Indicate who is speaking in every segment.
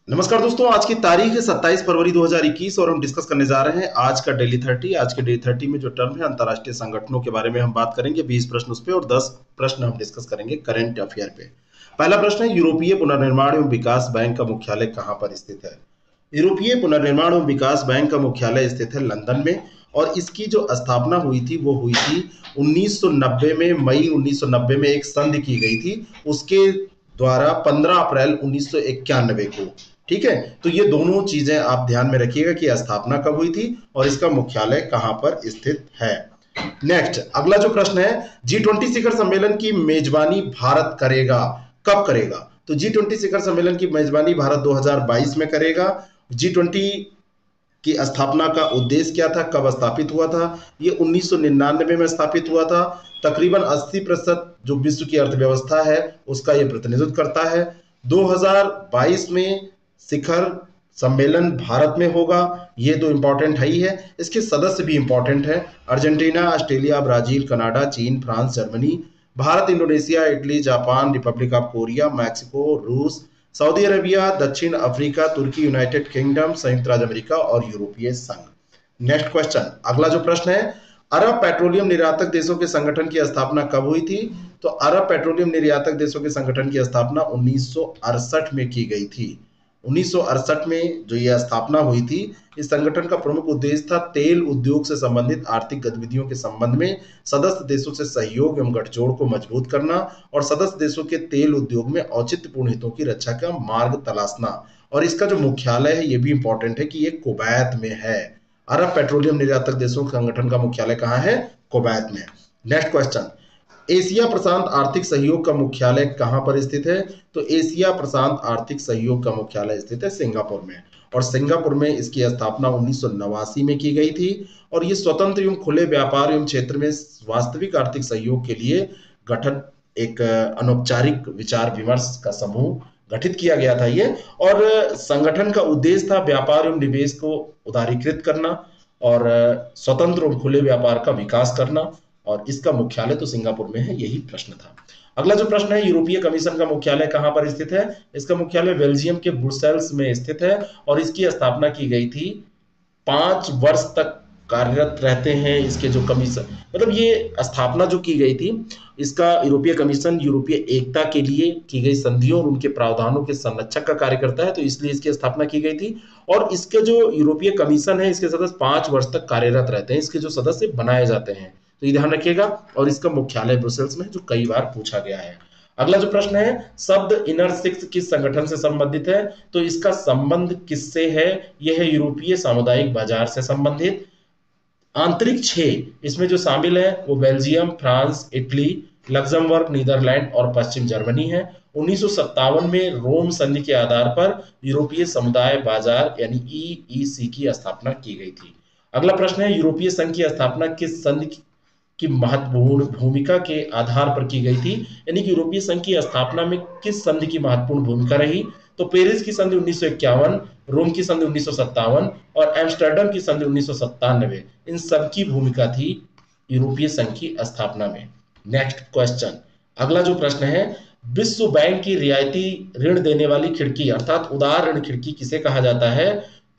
Speaker 1: नमस्कार दोस्तों, आज की तारीख है 27 फरवरी 2021 और हम डिस्कस करने जा रहे हैं आज का डेली 30। आज के डेली 30 में जो टर्म है अंतर्राष्ट्रीय संगठनों के बारे में हम बात करेंगे। 20 प्रश्न उस पे और 10 प्रश्न हम डिस्कस करेंगे करंट अफेयर पे। पहला प्रश्न है, यूरोपीय पुनर्निर्माण एवं विकास बैंक का मुख्यालय कहाँ पर स्थित है? यूरोपीय पुनर्निर्माण एवं विकास बैंक का मुख्यालय स्थित है लंदन में और इसकी जो स्थापना हुई थी वो हुई थी 1990 में। मई 1990 में एक संधि की गई थी उसके द्वारा 15 अप्रैल 1991 को। ठीक है, तो ये दोनों चीजें आप ध्यान में रखिएगा कि स्थापना कब हुई थी और इसका मुख्यालय कहां पर स्थित है। नेक्स्ट, अगला जो प्रश्न है, G20 शिखर सम्मेलन की मेजबानी भारत करेगा, कब करेगा? तो G20 शिखर सम्मेलन की मेजबानी भारत 2022 में करेगा। G20 की स्थापना का उद्देश्य क्या था, कब स्थापित हुआ था? ये 1999 में स्थापित हुआ था। तकरीबन 80% जो विश्व की अर्थव्यवस्था है उसका ये प्रतिनिधित्व करता है। 2022 में शिखर सम्मेलन भारत में होगा, ये तो इंपॉर्टेंट है ही है। इसके सदस्य भी इंपॉर्टेंट है, अर्जेंटीना, ऑस्ट्रेलिया, ब्राजील, कनाडा, चीन, France, Germany, Bharat, Indonesia, Italy, Japan, Republic of Korea, Mexico, रूस, सऊदी अरेबिया, दक्षिण अफ्रीका, तुर्की, यूनाइटेड किंगडम, संयुक्त राज्य अमेरिका और यूरोपीय संघ। नेक्स्ट क्वेश्चन, अगला जो प्रश्न है, अरब पेट्रोलियम निर्यातक देशों के संगठन की स्थापना कब हुई थी? तो अरब पेट्रोलियम निर्यातक देशों के संगठन की स्थापना 1968 में की गई थी। 1968 में जो यह स्थापना हुई थी, इस संगठन का प्रमुख उद्देश्य था तेल उद्योग से संबंधित आर्थिक गतिविधियों के संबंध में सदस्य देशों से सहयोग एवं गठजोड़ को मजबूत करना और सदस्य देशों के तेल उद्योग में औचित्यपूर्ण हितों की रक्षा का मार्ग तलाशना। और इसका जो मुख्यालय है ये भी इंपॉर्टेंट है कि ये कुवैत में है। अरब पेट्रोलियम निर्यातक देशों के संगठन का मुख्यालय कहाँ है? कुवैत में। नेक्स्ट क्वेश्चन, एशिया प्रशांत आर्थिक सहयोग का मुख्यालय कहां पर स्थित है? तो एशिया प्रशांत आर्थिक सहयोग का मुख्यालय स्थित है सिंगापुर में और सिंगापुर में इसकी स्थापना 1989 में की गई थी। और ये स्वतंत्र एवं खुले व्यापार एवं क्षेत्र में वास्तविक आर्थिक सहयोग के लिए गठन एक अनौपचारिक विचार विमर्श का समूह गठित किया गया था ये। और संगठन का उद्देश्य था व्यापार एवं निवेश को उदारीकृत करना और स्वतंत्र और खुले व्यापार का विकास करना। और इसका मुख्यालय तो सिंगापुर में है, यही प्रश्न था। अगला जो प्रश्न है, यूरोपीय कमीशन का मुख्यालय कहां पर स्थित है? इसका मुख्यालय बेल्जियम के ब्रुसेल्स में स्थित है और इसकी स्थापना की गई थी। 5 वर्ष तक कार्यरत रहते हैं इसके जो कमीशन, मतलब ये स्थापना जो की गई थी, इसका यूरोपीय कमीशन यूरोपीय एकता के लिए की गई संधियों और उनके प्रावधानों के संरक्षक का कार्य करता है, तो इसलिए इसकी स्थापना की गई थी। और इसके जो यूरोपीय कमीशन है इसके सदस्य 5 वर्ष तक कार्यरत रहते हैं, इसके जो सदस्य बनाए जाते हैं, तो ये ध्यान रखिएगा। और इसका मुख्यालय ब्रुसेल्स में, जो कई बार पूछा गया है। अगला जो प्रश्न है, शब्द इनर सिक्स किस संगठन से संबंधित है? तो इसका संबंध किससे है? यह है यूरोपीय सामुदायिक बाजार से संबंधित। आंतरिक 6 इसमें जो शामिल है वो Belgium, France, Italy, Luxembourg, Netherland और पश्चिम जर्मनी है। 1957 में रोम संधि के आधार पर यूरोपीय समुदाय बाजार यानी ईईसी की स्थापना की गई थी। अगला प्रश्न है, यूरोपीय संघ की स्थापना किस संधि की महत्वपूर्ण भूमिका के आधार पर की गई थी? यानी कि यूरोपीय संघ की स्थापना में किस संधि की महत्वपूर्ण भूमिका रही? तो पेरिस की संधि 1951, रोम की संधि 1957 और एम्स्टर्डम की संधि 1997, इन सब की भूमिका थी यूरोपीय संघ की स्थापना में। नेक्स्ट क्वेश्चन, अगला जो प्रश्न है, विश्व बैंक की रियायती ऋण देने वाली खिड़की अर्थात उदार ऋण खिड़की किसे कहा जाता है?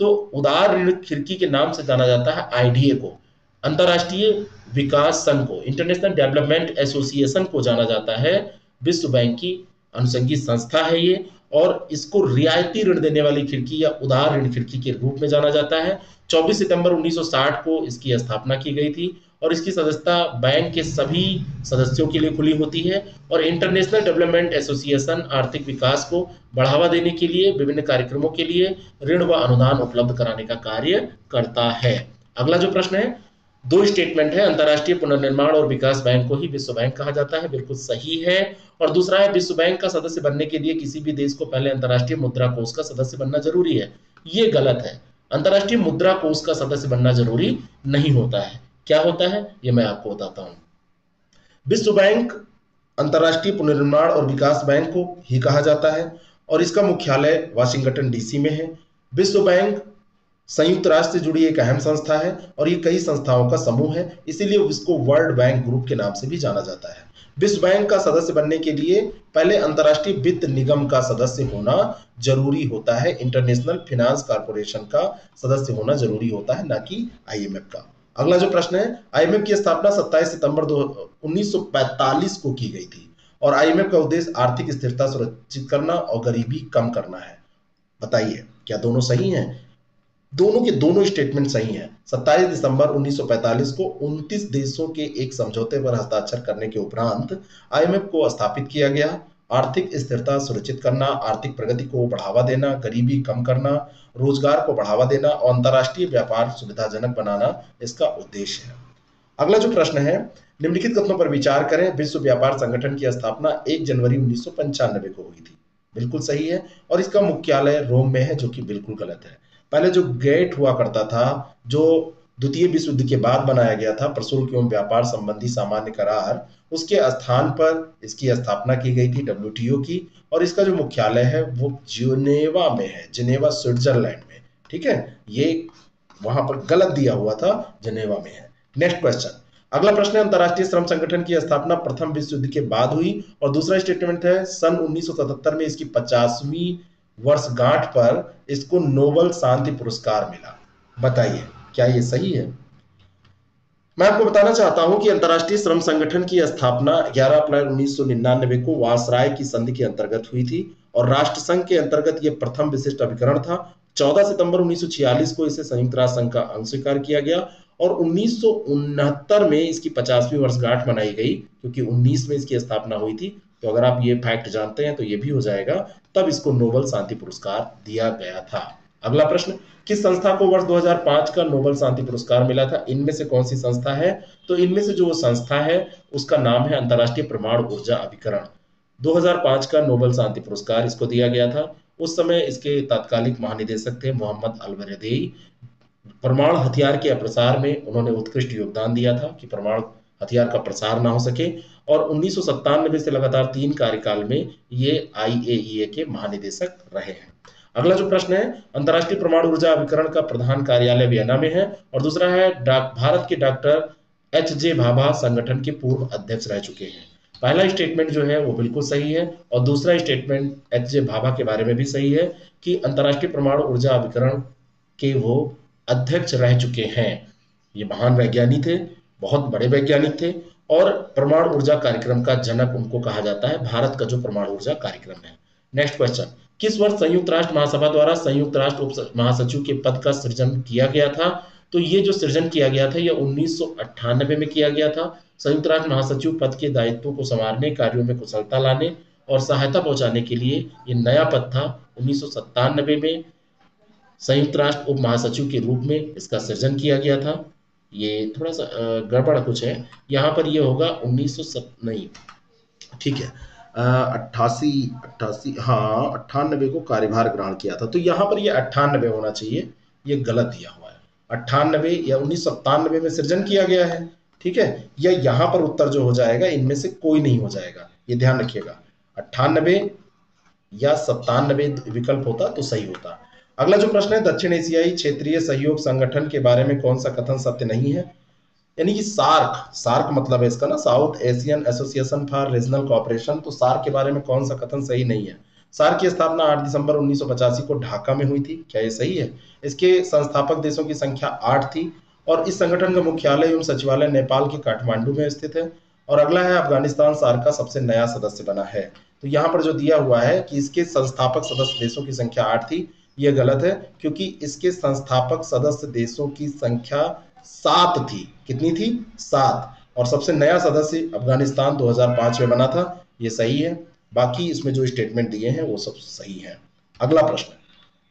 Speaker 1: तो उदार ऋण खिड़की के नाम से जाना जाता है आईडीए को, अंतरराष्ट्रीय विकास संघ को, इंटरनेशनल डेवलपमेंट एसोसिएशन को जाना जाता है। विश्व बैंक की अनुषंगी संस्था है ये और इसको रियायती ऋण देने वाली खिड़की या उदार ऋण खिड़की के रूप में जाना जाता है। 24 सितंबर 1960 को इसकी स्थापना की गई थी और इसकी सदस्यता बैंक के सभी सदस्यों के लिए खुली होती है। और इंटरनेशनल डेवलपमेंट एसोसिएशन आर्थिक विकास को बढ़ावा देने के लिए विभिन्न कार्यक्रमों के लिए ऋण व अनुदान उपलब्ध कराने का कार्य करता है। अगला जो प्रश्न है, 2 स्टेटमेंट है, अंतरराष्ट्रीय पुनर्निर्माण और विकास बैंक को ही विश्व बैंक कहा जाता है, बिल्कुल सही है। और दूसरा है, विश्व बैंक का सदस्य बनने के लिए किसी भी देश को पहले अंतरराष्ट्रीय मुद्रा कोष का सदस्य बनना जरूरी है, ये गलत है। अंतरराष्ट्रीय मुद्रा कोष का सदस्य बनना जरूरी नहीं होता है। क्या होता है ये मैं आपको बताता हूं। विश्व बैंक अंतरराष्ट्रीय पुनर्निर्माण और विकास बैंक को ही कहा जाता है और इसका मुख्यालय वाशिंगटन डीसी में है। विश्व बैंक संयुक्त राष्ट्र से जुड़ी एक अहम संस्था है और ये कई संस्थाओं का समूह है, इसीलिए इसको वर्ल्ड बैंक ग्रुप के नाम से भी जाना जाता है। विश्व बैंक का सदस्य बनने के लिए पहले अंतर्राष्ट्रीय वित्त निगम का सदस्य होना जरूरी होता है, इंटरनेशनल फाइनेंस कॉर्पोरेशन का सदस्य होना जरूरी होता है, ना कि आईएमएफ का। अगला जो प्रश्न है, आईएमएफ की स्थापना 27 सितंबर 1945 को की गई थी और आईएमएफ का उद्देश्य आर्थिक स्थिरता सुरक्षित करना और गरीबी कम करना है। बताइए क्या दोनों सही हैं? दोनों के दोनों स्टेटमेंट सही हैं। 27 दिसंबर 1945 को 29 देशों के एक समझौते पर हस्ताक्षर करने के उपरांत आईएमएफ को स्थापित किया गया। आर्थिक स्थिरता सुनिश्चित करना, आर्थिक प्रगति को बढ़ावा देना, गरीबी कम करना, रोजगार को बढ़ावा देना और अंतर्राष्ट्रीय व्यापार सुविधाजनक बनाना इसका उद्देश्य है। अगला जो प्रश्न है, निम्नलिखित कथनों पर विचार करें। विश्व व्यापार संगठन की स्थापना 1 जनवरी 1995 को हुई थी। बिल्कुल सही है। और इसका मुख्यालय रोम में है, जो कि बिल्कुल गलत है। पहले जो गेट हुआ करता था, जो द्वितीय विश्व युद्ध के बाद बनाया गया था, प्रशुल्क एवं व्यापार संबंधी सामान्य करार, उसके स्थान पर इसकी स्थापना की गई थी डब्ल्यूटीओ की। और इसका जो मुख्यालय है वो जिनेवा में है, जिनेवा स्विट्जरलैंड में। ठीक है, ये वहां पर गलत दिया हुआ था, जिनेवा में है। नेक्स्ट क्वेश्चन, अगला प्रश्न है, अंतर्राष्ट्रीय श्रम संगठन की स्थापना प्रथम विश्व युद्ध के बाद हुई और दूसरा स्टेटमेंट है सन 1977 में इसकी 50वीं वर्षगांठ पर इसको नोबेल शांति पुरस्कार मिला। बताइए क्या ये सही है? मैं आपको बताना चाहता हूं कि अंतर्राष्ट्रीय श्रम संगठन की स्थापना 11 अप्रैल 1999 को वासराय की संधि के अंतर्गत हुई थी और राष्ट्रसंघ के अंतर्गत यह प्रथम विशिष्ट अभिकरण था। 14 सितंबर 1946 को इसे संयुक्त राष्ट्र संघ का अंग स्वीकार किया गया और 1969 में इसकी 50वीं वर्षगांठ मनाई गई, क्योंकि 19 में इसकी स्थापना हुई थी। तो अगर आप ये फैक्ट जानते हैं तो ये भी हो जाएगा, तब इसको नोबेल शांति पुरस्कार दिया गया था। अगला प्रश्न, किस संस्था को वर्ष 2005 का नोबेल शांति पुरस्कार मिला था? इनमें से कौन सी संस्था है? तो इनमें से जो वो संस्था है उसका नाम है अंतर्राष्ट्रीय परमाणु ऊर्जा अभिकरण। 2005 का नोबेल शांति पुरस्कार इसको दिया गया था। उस समय इसके तात्कालिक महानिदेशक थे मोहम्मद अल-बरेदेई। परमाणु हथियार के प्रसार में उन्होंने उत्कृष्ट योगदान दिया था कि परमाणु हथियार का प्रसार ना हो सके, और 1997 से लगातार 3 कार्यकाल में ये आईएईए के महानिदेशक रहे हैं। अगला जो प्रश्न है, अंतर्राष्ट्रीय परमाणु ऊर्जा अभिकरण का प्रधान कार्यालय वियना में है और दूसरा है भारत के डॉक्टर एच.जे. भाभा संगठन के पूर्व अध्यक्ष रह चुके हैं। पहला स्टेटमेंट जो है वो बिल्कुल सही है और दूसरा स्टेटमेंट एच.जे. भाभा के बारे में भी सही है कि अंतर्राष्ट्रीय परमाणु ऊर्जा अभिकरण के वो अध्यक्ष रह चुके हैं। ये महान वैज्ञानिक थे, बहुत बड़े वैज्ञानिक थे और परमाणु ऊर्जा कार्यक्रम का जनक उनको कहा जाता है, भारत का जो परमाणु ऊर्जा कार्यक्रम है। नेक्स्ट क्वेश्चन, किस वर्ष संयुक्त राष्ट्र महासभा द्वारा संयुक्त राष्ट्र उप महासचिव के पद का सृजन किया गया था? तो ये जो सृजन किया गया था ये 1998 में किया गया था। संयुक्त राष्ट्र महासचिव पद के दायित्वों को संवारने, कार्यों में कुशलता लाने और सहायता पहुंचाने के लिए ये नया पद था। 1997 में संयुक्त राष्ट्र उप महासचिव के रूप में इसका सृजन किया गया था। ये थोड़ा सा गड़बड़ कुछ है, यहाँ पर ये होगा 1900 नहीं, ठीक है, 88 हाँ 98 को कार्यभार ग्रहण किया था, तो यहाँ पर ये 98 होना चाहिए, ये गलत दिया हुआ है। 98 या 1997 में सृजन किया गया है, ठीक है, या यहाँ पर उत्तर जो हो जाएगा इनमें से कोई नहीं हो जाएगा, ये ध्यान रखिएगा। 98 या 97 विकल्प होता तो सही होता। अगला जो प्रश्न है, दक्षिण एशियाई क्षेत्रीय सहयोग संगठन के बारे में कौन सा कथन सत्य नहीं है? यानी कि सार्क, सार्क मतलब है इसका ना, south Asian association for regional cooperation, तो सार्क के बारे में कौन सा कथन सही नहीं है? सार्क की स्थापना 8 दिसंबर 1985 को ढाका में हुई थी, क्या ये सही है? इसके संस्थापक देशों की संख्या 8 थी और इस संगठन का मुख्यालय एवं सचिवालय नेपाल के काठमांडू में स्थित है। और अगला है, अफगानिस्तान सार्क का सबसे नया सदस्य बना है। तो यहाँ पर जो दिया हुआ है कि इसके संस्थापक सदस्य देशों की संख्या 8 थी, ये गलत है, क्योंकि इसके संस्थापक सदस्य देशों की संख्या 7 थी। कितनी थी? 7। और सबसे नया सदस्य अफगानिस्तान 2005 में बना था, ये सही है। बाकी इसमें जो स्टेटमेंट दिए हैं वो सब सही है। अगला प्रश्न,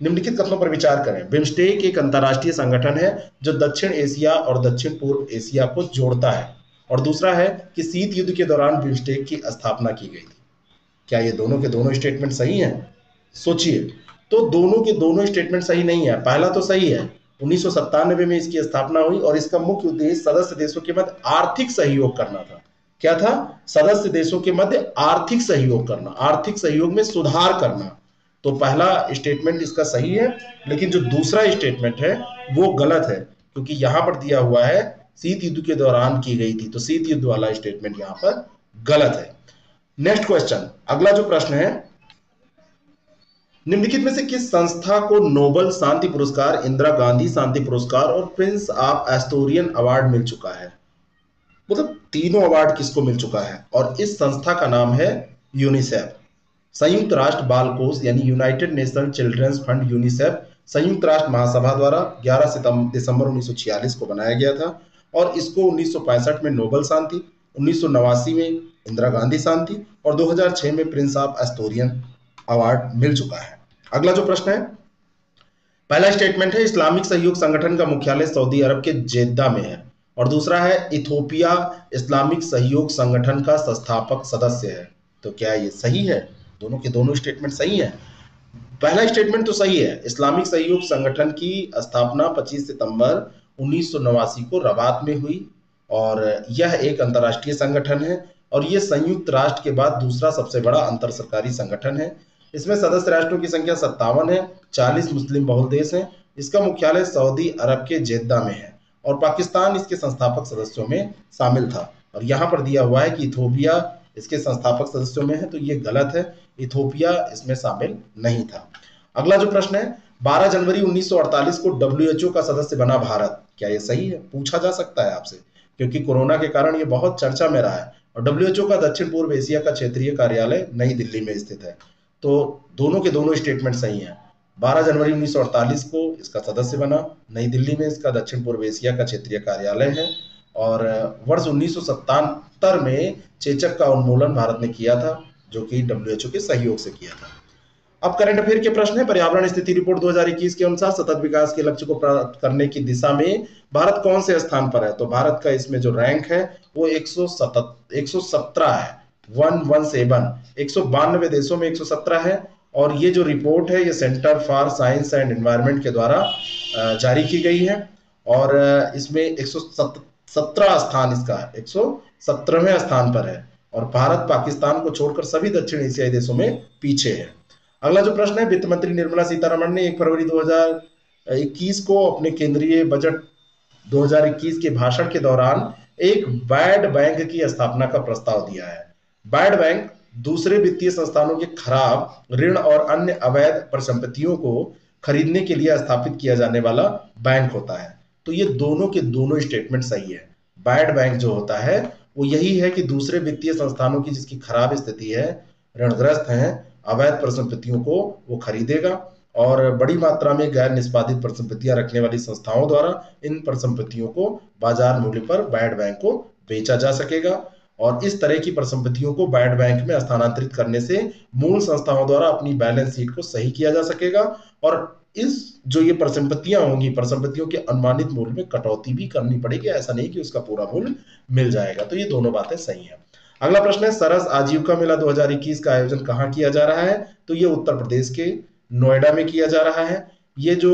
Speaker 1: निम्नलिखित कथनों पर विचार करें। बिम्स्टेक एक अंतर्राष्ट्रीय संगठन है जो दक्षिण एशिया और दक्षिण पूर्व एशिया को जोड़ता है। और दूसरा है कि शीत युद्ध के दौरान बिम्स्टेक की स्थापना की गई थी। क्या ये दोनों के दोनों स्टेटमेंट सही हैं? सोचिए, तो दोनों के दोनों स्टेटमेंट सही नहीं है। पहला तो सही है, 1997 में इसकी स्थापना हुई और इसका मुख्य उद्देश्य सदस्य देशों के मध्य आर्थिक सहयोग करना था। क्या था? सदस्य देशों के मध्य आर्थिक सहयोग करना, आर्थिक सहयोग में सुधार करना। तो पहला स्टेटमेंट इसका सही है, लेकिन जो दूसरा स्टेटमेंट है वो गलत है, क्योंकि यहां पर दिया हुआ है शीत युद्ध के दौरान की गई थी, तो शीत युद्ध वाला स्टेटमेंट यहां पर गलत है। नेक्स्ट क्वेश्चन, अगला जो प्रश्न है, निम्नलिखित में से किस संस्था को नोबल शांति पुरस्कार, इंदिरा गांधी शांति पुरस्कार और प्रिंस ऑफ एस्टोरियन अवार्ड मिल चुका है? मतलब तीनों अवार्ड किसको मिल चुका है? और इस संस्था का नाम है यूनिसेफ। संयुक्त राष्ट्र बाल कोष यानी United Nation children's fund UNICEF संयुक्त राष्ट्र महासभा द्वारा 11 दिसंबर 1946 को बनाया गया था, और इसको 1965 में नोबल शांति, 1989 में इंदिरा गांधी शांति और 2006 में प्रिंस ऑफ एस्टोरियन अवार्ड मिल चुका है। अगला जो प्रश्न है, पहला स्टेटमेंट है इस्लामिक सहयोग संगठन का मुख्यालय सऊदी अरब के जेद्दा में है, और दूसरा है इथोपिया इस्लामिक सहयोग संगठन का संस्थापक सदस्य है। तो क्या ये सही है? दोनों के दोनों स्टेटमेंट सही है। पहला स्टेटमेंट तो सही है, इस्लामिक सहयोग संगठन की स्थापना 25 सितंबर 1989 को रबात में हुई, और यह एक अंतर्राष्ट्रीय संगठन है, और यह संयुक्त राष्ट्र के बाद दूसरा सबसे बड़ा अंतर सरकारी संगठन है। इसमें सदस्य राष्ट्रों की संख्या 57 है, 40 मुस्लिम बहुल देश हैं। इसका मुख्यालय सऊदी अरब के जेद्दा में है, और पाकिस्तान इसके संस्थापक सदस्यों में शामिल था। और यहाँ पर दिया हुआ है कि इथोपिया इसके संस्थापक सदस्यों में है, तो ये गलत है, इथोपिया इसमें शामिल नहीं था। अगला जो प्रश्न है, 12 जनवरी 1948 को WHO का सदस्य बना भारत, क्या ये सही है? पूछा जा सकता है आपसे, क्योंकि कोरोना के कारण ये बहुत चर्चा में रहा है, और WHO का दक्षिण पूर्व एशिया का क्षेत्रीय कार्यालय नई दिल्ली में स्थित है। तो दोनों के दोनों स्टेटमेंट सही हैं। 12 जनवरी 1948 को इसका सदस्य बना, नई दिल्ली में इसका दक्षिण पूर्व एशिया का क्षेत्रीय कार्यालय है, और वर्ष 1977 में चेचक का उन्मूलन भारत ने किया था, जो कि WHO के सहयोग से किया था। अब करंट अफेयर के प्रश्न है, पर्यावरण स्थिति रिपोर्ट 2021 के अनुसार सतत विकास के लक्ष्य को प्राप्त करने की दिशा में भारत कौन से स्थान पर है? तो भारत का इसमें जो रैंक है वो 117 है, 117, 192 देशों में 117 है। और ये जो रिपोर्ट है ये centre for science and environment के द्वारा जारी की गई है, और इसमें 117 स्थान, इसका 117वें स्थान पर है, और भारत पाकिस्तान को छोड़कर सभी दक्षिण एशियाई देशों में पीछे है। अगला जो प्रश्न है, वित्त मंत्री निर्मला सीतारमण ने 1 फरवरी 2021 को अपने केंद्रीय बजट 2021 के भाषण के दौरान एक बैड बैंक की स्थापना का प्रस्ताव दिया है। बैड बैंक दूसरे वित्तीय संस्थानों के खराब ऋण और अन्य अवैध परिसंपत्तियों को खरीदने के लिए स्थापित किया जाने वाला बैंक होता है। तो ये दोनों के दोनों स्टेटमेंट सही है। बैड बैंक जो होता है वो यही है कि दूसरे वित्तीय संस्थानों की जिसकी खराब स्थिति है, ऋणग्रस्त हैं, अवैध परिसंपत्तियों को वो खरीदेगा, और बड़ी मात्रा में गैर निष्पादित परिसंपत्तियां रखने वाली संस्थाओं द्वारा इन परिसंपत्तियों को बाजार मूल्य पर बैड बैंक को बेचा जा सकेगा, और इस तरह की परिसंपत्तियों को बैड बैंक में स्थानांतरित करने से मूल संस्थाओं द्वारा अपनी बैलेंस शीट को सही किया जा सकेगा, और इस जो ये परिसंपत्तियां होंगी, परिसंपत्तियों के अनुमानित मूल्य में कटौती भी करनी पड़ेगी, ऐसा नहीं कि उसका पूरा मूल्य मिल जाएगा। तो ये दोनों बातें सही हैं। अगला प्रश्न है, सरस आजीविका मेला 2021 का आयोजन कहाँ किया जा रहा है? तो ये उत्तर प्रदेश के नोएडा में किया जा रहा है। ये जो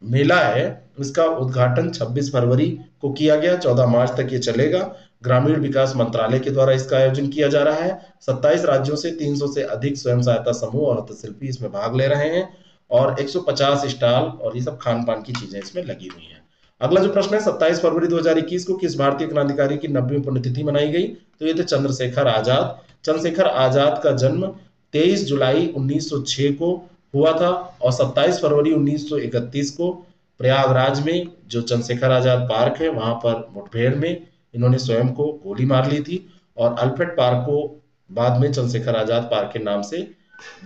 Speaker 1: मेला है इसका उद्घाटन 26 फरवरी को किया गया, 14 मार्च तक ये चलेगा। ग्रामीण विकास मंत्रालय के द्वारा इसका आयोजन किया जा रहा है। 27 राज्यों से 300 से अधिक स्वयं सहायता समूह और हस्तशिल्पी इसमें भाग ले रहे हैं, और 150 स्टॉल और ये सब खान पान की चीजें इसमें लगी हुई हैं। अगला जो प्रश्न है, 27 फरवरी 2021 को किस भारतीय क्रांतिकारी की 90वीं पुण्यतिथि मनाई गई? तो ये थे चंद्रशेखर आजाद। चंद्रशेखर आजाद का जन्म 23 जुलाई 1906 को हुआ था, और 27 फरवरी 1931 को प्रयागराज में जो चंद्रशेखर आजाद पार्क है वहां पर मुठभेड़ में इन्होंने स्वयं को गोली मार ली थी, और अल्फ्रेड पार्क को बाद में चंद्रशेखर आजाद पार्क के नाम से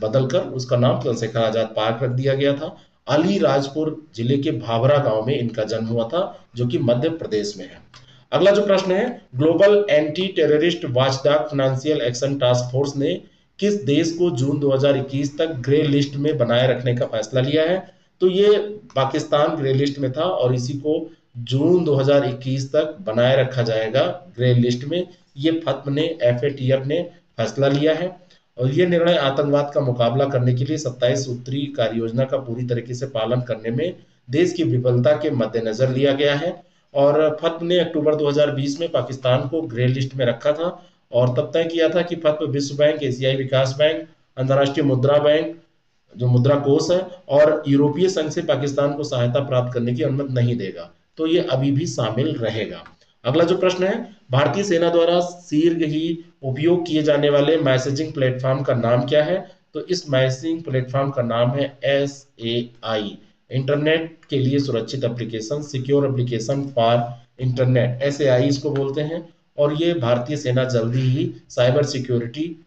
Speaker 1: बदलकर उसका नाम चंद्रशेखर आजाद पार्क रख दिया गया था। अलीराजपुर जिले के भाभरा गांव में इनका जन्म हुआ था, जो कि मध्य प्रदेश में है। अगला जो प्रश्न है, global anti terrorist watchdog financial action task force ने किस देश को जून 2021 तक ग्रे लिस्ट में बनाए रखने का फैसला लिया है? तो ये पाकिस्तान ग्रे लिस्ट में था, और इसी को जून 2021 तक बनाए रखा जाएगा ग्रे लिस्ट में। ये FATF ने FATF ने फैसला लिया है, और ये निर्णय आतंकवाद का मुकाबला करने के लिए 27 सूत्री कार्य योजना का पूरी तरीके से पालन करने में देश की विफलता के मद्देनजर लिया गया है। और FATF ने अक्टूबर 2020 में पाकिस्तान को ग्रे लिस्ट में रखा था, और तब तय किया था कि FATF विश्व बैंक, एशियाई विकास बैंक, अंतर्राष्ट्रीय मुद्रा बैंक, जो मुद्रा कोष है, और यूरोपीय संघ से पाकिस्तान को सहायता प्राप्त करने की अनुमति नहीं देगा। तो ये अभी भी शामिल रहेगा। अगला जो प्रश्न है, भारतीय सेना द्वारा शीघ्र ही उपयोग किए जाने वाले मैसेजिंग प्लेटफॉर्म का नाम क्या है? तो इस मैसेजिंग प्लेटफॉर्म का नाम है SAI, इंटरनेट के लिए सुरक्षित application, secure application for internet, SAI इसको बोलते हैं। और ये भारतीय सेना जल्दी ही साइबर सिक्योरिटी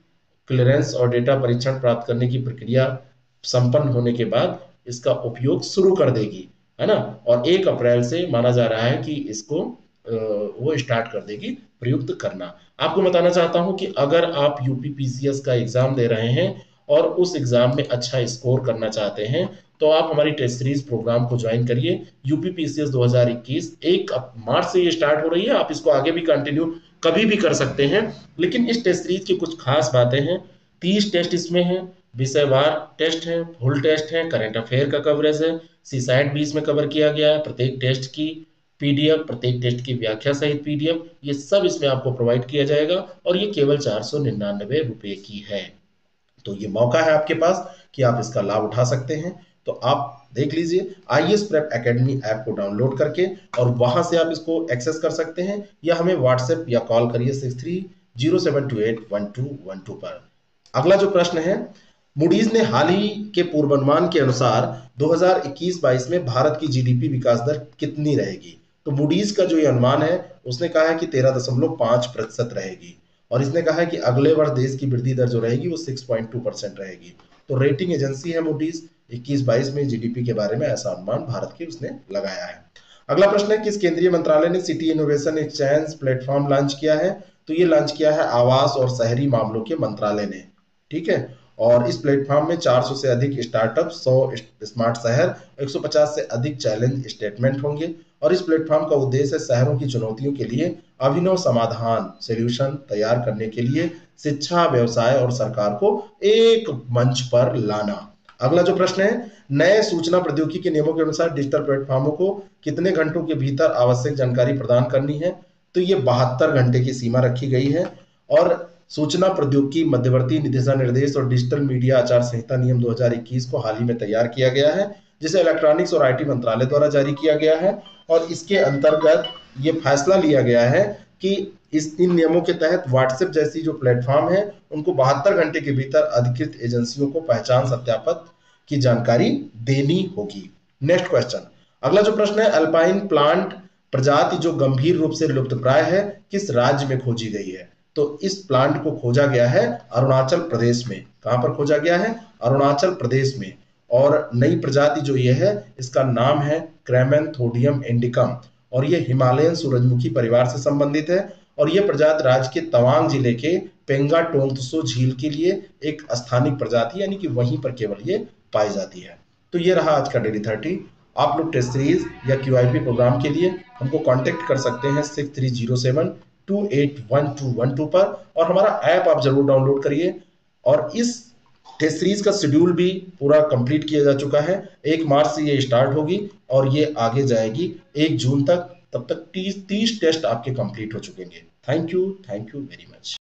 Speaker 1: क्लियरेंस और डेटा परीक्षण प्राप्त करने की प्रक्रिया संपन्न होने के बाद इसका उपयोग शुरू कर देगी, है ना। और 1 अप्रैल से माना जा रहा है कि इसको वो स्टार्ट कर देगी प्रयुक्त करना। आपको बताना चाहता हूं कि अगर आप यूपीपीसीएस का एग्जाम दे रहे हैं और उस एग्जाम में अच्छा स्कोर करना चाहते हैं, तो आप हमारी टेस्ट सीरीज प्रोग्राम को ज्वाइन करिए। यूपीपीसीएस 2021 1 मार्च से ये स्टार्ट हो रही है। आप इसको आगे भी कंटिन्यू कभी भी कर सकते हैं, लेकिन इस टेस्ट सीरीज की कुछ खास बातें हैं। 30 टेस्ट इसमें है, विषयवार टेस्ट है, फुल टेस्ट है, करंट अफेयर का कवरेज है, सीसैट 20 में कवर किया गया है, प्रत्येक टेस्ट की पीडीएफ, प्रत्येक टेस्ट की व्याख्या सहित पीडीएफ, ये सब इसमें आपको प्रोवाइड किया जाएगा और ये केवल 499 रुपए की है। तो ये मौका है आपके पास कि आप इसका लाभ उठा सकते हैं। तो आप देख लीजिए आईएएस प्रेप एकेडमी ऐप को डाउनलोड करके, और वहां से आप इसको एक्सेस कर सकते हैं, या हमें व्हाट्सएप या कॉल करिए 6307281212 पर। अगला जो प्रश्न है, मूडीज ने हाल ही के पूर्वानुमान के अनुसार 2021-22 में भारत की जीडीपी विकास दर कितनी रहेगी? तो मूडीज का जो ये अनुमान है, उसने कहा है कि 13.5% रहेगी, और इसने कहा है कि अगले वर्ष देश की वृद्धि दर जो रहेगी वो 6.2% रहेगी। तो रेटिंग एजेंसी है मूडीज, 21-22 में जीडीपी के बारे में ऐसा अनुमान भारत की उसने लगाया है। अगला प्रश्न है, किस केंद्रीय मंत्रालय ने city innovation exchange platform launch किया है? तो ये लॉन्च किया है आवास और शहरी मामलों के मंत्रालय ने, ठीक है। और इस प्लेटफॉर्म में 400 से अधिक स्टार्टअप, 100 स्मार्ट शहर, 150 से अधिक चैलेंज स्टेटमेंट होंगे। और इस प्लेटफॉर्म का उद्देश्य है शहरों की चुनौतियों के लिए अभिनव समाधान सॉल्यूशन तैयार करने के लिए शिक्षा, व्यवसाय और सरकार को एक मंच पर लाना। अगला जो प्रश्न है, नए सूचना प्रौद्योगिकी के नियमों के अनुसार डिजिटल प्लेटफॉर्मों को कितने घंटों के भीतर आवश्यक जानकारी प्रदान करनी है? तो ये 72 घंटे की सीमा रखी गई है। और सूचना प्रौद्योगिकी मध्यवर्ती दिशा निर्देश और डिजिटल मीडिया आचार संहिता नियम 2021 को हाल ही में तैयार किया गया है, जिसे इलेक्ट्रॉनिक्स और आईटी मंत्रालय द्वारा जारी किया गया है। और इसके अंतर्गत ये फैसला लिया गया है कि इन नियमों के तहत व्हाट्सएप जैसी जो प्लेटफॉर्म है, उनको 72 घंटे के भीतर अधिकृत एजेंसियों को पहचान सत्यापन की जानकारी देनी होगी। नेक्स्ट क्वेश्चन, अगला जो प्रश्न है, अल्पाइन प्लांट प्रजाति जो गंभीर रूप से लुप्तप्राय है किस राज्य में खोजी गई है? तो इस प्लांट को खोजा गया है अरुणाचल प्रदेश में। कहां पर खोजा गया है? अरुणाचल प्रदेश में। और नई प्रजाति जो ये है, इसका नाम है क्रेमेंथोडियम इंडिकम, और ये हिमालयन सूरजमुखी परिवार से संबंधित है। और ये प्रजाति राज्य के तवांग जिले के पेंगा टोंगत्सो झील के लिए एक स्थानिक प्रजाति, यानी कि वहीं पर केवल ये पाई जाती है। तो ये रहा आज का डेली 30। आप लोग टेस्ट सीरीज या क्यूआईपी प्रोग्राम के लिए हमको कांटेक्ट कर सकते हैं 6307281212 पर, और हमारा ऐप आप जरूर डाउनलोड करिए। और इस टेस्ट सीरीज का शेड्यूल भी पूरा कंप्लीट किया जा चुका है। 1 मार्च से ये स्टार्ट होगी और ये आगे जाएगी 1 जून तक। तब तक 30 टेस्ट आपके कंप्लीट हो चुकेंगे। Thank you very much.